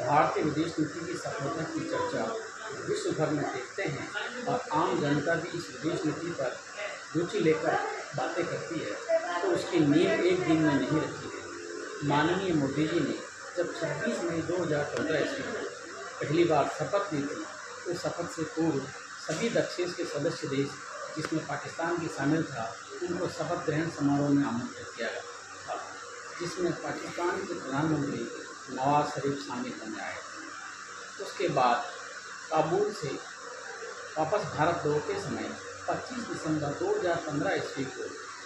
भारतीय विदेश नीति की सफलता की चर्चा विश्व भर में देखते हैं और आम जनता भी इस विदेश नीति पर रुचि लेकर बातें करती है, तो उसकी नींव एक दिन में नहीं रखी गई। माननीय मोदी जी ने जब 26 मई 2014 ईस्वी को पहली बार शपथ ली थी, तो शपथ से पूर्व सभी दक्षिण के सदस्य देश, जिसमें पाकिस्तान भी शामिल था, उनको शपथ ग्रहण समारोह में आमंत्रित किया गया था, जिसमें पाकिस्तान के प्रधानमंत्री नवाज शरीफ शामिल होने आए। उसके बाद काबुल से वापस भारत लौटते समय 25 दिसंबर 2015 ईस्वी को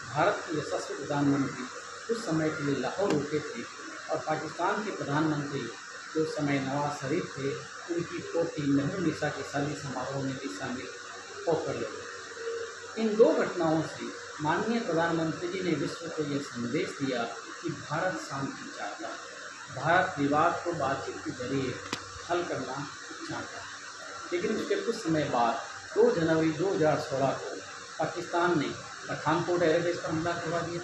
भारत के यशस्वी प्रधानमंत्री कुछ समय के लिए लाहौर रुके थे और पाकिस्तान के प्रधानमंत्री जो समय नवाज शरीफ थे, उनकी पोती मेहरुन्निसा के शादी समारोह में भी शामिल होकर लगे। इन दो घटनाओं से माननीय प्रधानमंत्री जी ने विश्व को यह संदेश दिया कि भारत शांति चाहता है, भारत विवाद को बातचीत के जरिए हल करना चाहता है। लेकिन उसके कुछ समय बाद 2 जनवरी 2016 को पाकिस्तान ने पठानकोट एयरबेस पर हमला करवा दिया।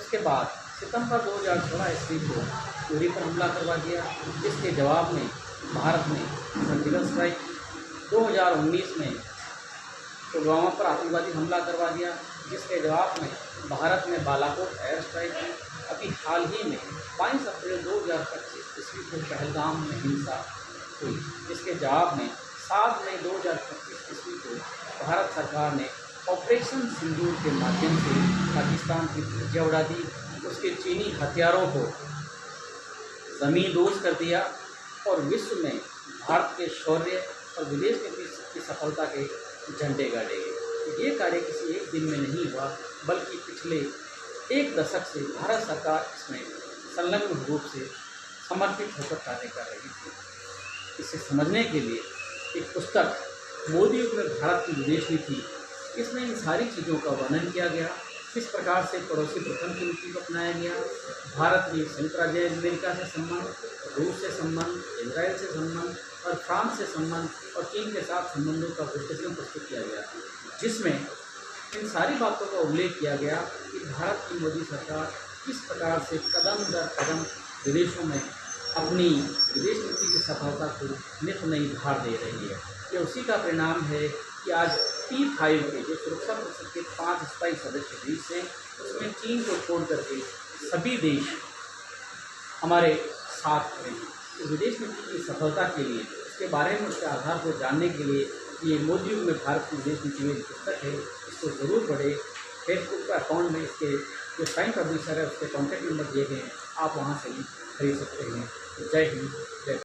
उसके बाद सितंबर 2016 ईस्वी को उरी पर हमला करवा दिया, जिसके जवाब में भारत ने सर्जिकल स्ट्राइक की। 2019 में पुलवामा पर आतंकवादी हमला करवा दिया, जिसके जवाब में भारत ने बालाकोट एयर स्ट्राइक की। अभी हाल ही में 22 अप्रैल 2025 ईस्वी को पहलगाम में हिंसा हुई, जिसके जवाब में 7 मई 2025 ईस्वी को भारत सरकार ने ऑपरेशन सिंदूर के माध्यम से पाकिस्तान की धज्जियां उड़ा दी, उसके चीनी हथियारों को ज़मींदोज़ कर दिया और विश्व में भारत के शौर्य और विदेश नीति की सफलता के झंडे गाड़े गए। ये कार्य किसी एक दिन में नहीं हुआ, बल्कि पिछले एक दशक से भारत सरकार इसमें संलग्न रूप से समर्पित होकर कार्य कर रही थी। इसे समझने के लिए एक पुस्तक मोदी युग में भारत की विदेश नीति, इसमें इन सारी चीज़ों का वर्णन किया गया। किस प्रकार से पड़ोसी प्रथम की नीति को अपनाया गया, भारत में संयुक्त राज्य अमेरिका से संबंध, रूस से संबंध, इजराइल से संबंध और फ्रांस से संबंध और चीन के साथ संबंधों का विश्लेषण प्रस्तुत किया गया, जिसमें इन सारी बातों का उल्लेख किया गया कि भारत की मोदी सरकार किस प्रकार से कदम दर कदम विदेशों में अपनी विदेश नीति की सफलता को नित नई धार दे रही है। ये उसी का परिणाम है कि आज P5 के जो सुरक्षा परिषद के 5 स्थायी सदस्य देश हैं, उसमें चीन को छोड़ करके सभी देश हमारे साथ खड़े हैं। तो विदेश नीति की सफलता के लिए, इसके बारे में उसके आधार को जानने के लिए ये मोदी युग में भारत की विदेश नीति में पुस्तक है, इसको ज़रूर पढ़ें। फेसबुक का अकाउंट में इसके जो साइन पब्लिशर है उसके कॉन्टैक्ट नंबर दिए गए हैं, आप वहाँ से भी खरीद सकते हैं। जय हिंद, जय